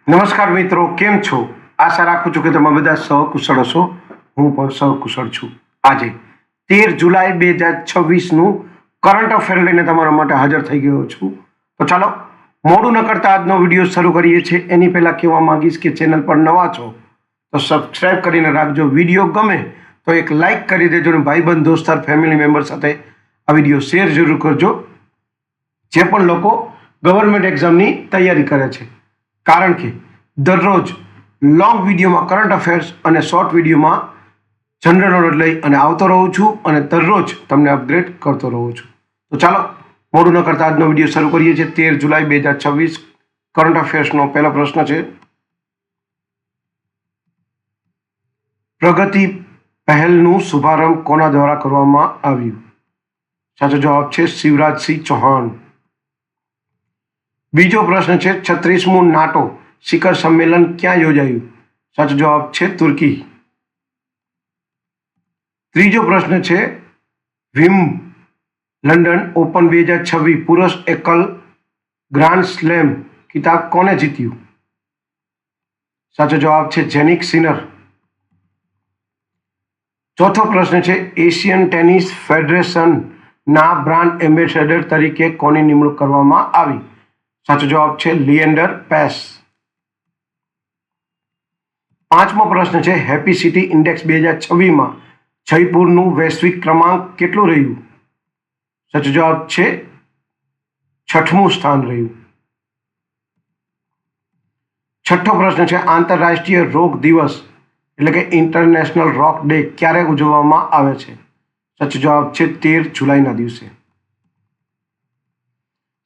નમસ્કાર મિત્રો, કેમ છો? આશા રાખું છું કે તમે બધા સહકુશળ હશો. હું પણ સહકુશળ છું. આજે 13 જુલાઈ 2026નું કરંટ અફેર લઈને તમારા માટે હાજર થઈ ગયો છું. તો ચાલો મોડું ન કરતા આજનો વિડીયો શરૂ કરીએ છીએ. એની પહેલાં કહેવા માંગીશ કે ચેનલ પર નવા છો તો સબસ્ક્રાઈબ કરીને રાખજો. વિડીયો ગમે તો એક લાઇક કરી દેજો અને ભાઈબંધ દોસ્તાર ફેમિલી મેમ્બર સાથે આ વિડીયો શેર જરૂર કરજો, જે પણ લોકો ગવર્મેન્ટ એક્ઝામની તૈયારી કરે છે. કારણ કે દરરોજ લોંગ વિડીયોમાં કરંટ અફેર્સ અને શોર્ટ વિડીયોમાં જનરલ નોલેજ લઈ અને આવતો રહું છું અને દરરોજ તમને અપગ્રેડ કરતો રહું છું. તો ચાલો મોડું ન કરતા આજનો વિડીયો શરૂ કરીએ છીએ. 13 જુલાઈ 2026 કરંટ અફેર્સનો પહેલો પ્રશ્ન છે, પ્રગતિ પહેલનું શુભારંભ કોના દ્વારા કરવામાં આવ્યું? સાચો જવાબ છે શિવરાજસિંહ ચૌહાણ. બીજો પ્રશ્ન છે, 36મું નાટો શિખર સંમેલન ક્યાં યોજાયું? સાચો જવાબ છે તુર્કી. ત્રીજો પ્રશ્ન છે, વિમ્બલ્ડન ઓપન 2026 પુરુષ એકલ ગ્રાન્ડ સ્લેમ ખિતાબ કોને જીત્યું? સાચો જવાબ છે જેનિક સિનર. ચોથો પ્રશ્ન છે, એશિયન ટેનિસ ફેડરેશનના બ્રાન્ડ એમ્બેસેડર તરીકે કોની નિમણૂક કરવામાં આવી? સાચો જવાબ છે લિએન્ડર પેસ. પાંચમો પ્રશ્ન છે, હેપી સિટી ઇન્ડેક્સ 2026માં જયપુરનું વૈશ્વિક ક્રમાંક કેટલું રહ્યું? સાચો જવાબ છે 6મું સ્થાન રહ્યું. છઠ્ઠો પ્રશ્ન છે, આંતરરાષ્ટ્રીય રોક દિવસ એટલે કે ઇન્ટરનેશનલ રોક ડે ક્યારે ઉજવવામાં આવે છે? સાચો જવાબ છે 13 જુલાઈના દિવસે.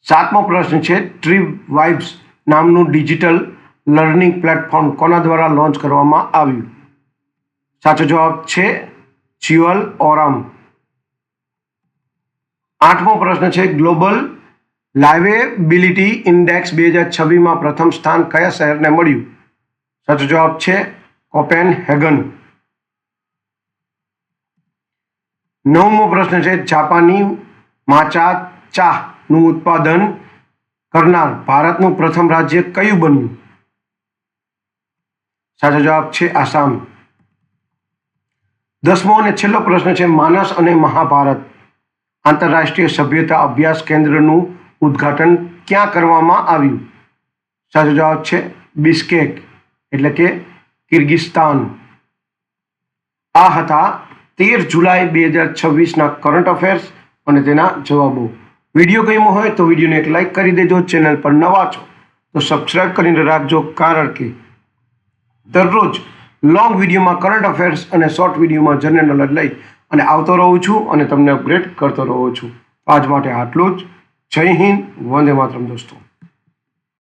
સાતમો પ્રશ્ન છે, ટ્રી વાઇબ્સ નામનું ડિજિટલ લર્નિંગ પ્લેટફોર્મ કોના દ્વારા લોન્ચ કરવામાં આવ્યું? સાચો જવાબ છે જ્યુઅલ ઓરામ. આઠમો પ્રશ્ન છે, ગ્લોબલ લાઇવેબિલિટી ઇન્ડેક્સ 2026માં પ્રથમ સ્થાન કયા શહેરને મળ્યું? સાચો જવાબ છે કોપેનહેગન. નવમો પ્રશ્ન છે, જાપાની માચા ચાનું ઉત્પાદન કરનાર ભારતનું પ્રથમ રાજ્ય કયું બન્યું? સાચો જવાબ છે આસામ. 10મો અને છેલ્લો પ્રશ્ન છે, માનસ અને મહાભારત આંતરરાષ્ટ્રીય સભ્યતા અભ્યાસ કેન્દ્રનું ઉદ્ઘાટન ક્યાં કરવામાં આવ્યું? સાચો જવાબ છે બિશ્કેક એટલે કે કિર્ગિસ્તાન. આ હતા 13 જુલાઈ 2026ના કરંટ અફેર્સ અને તેના જવાબો. વિડીયો ગમ્યો હોય તો વિડીયોને એક લાઇક કરી દેજો. ચેનલ પર નવા છો તો સબસ્ક્રાઈબ કરીને રાખજો, કારણ કે દરરોજ લોંગ વિડીયોમાં કરંટ અફેર્સ અને શોર્ટ વિડીયોમાં જનરલ નોલેજ લઈ અને આવતો રહું છું અને તમને અપગ્રેડ કરતો રહું છું. આજ માટે આટલું જ. જય હિન્દ, વંદે માતરમ દોસ્તો.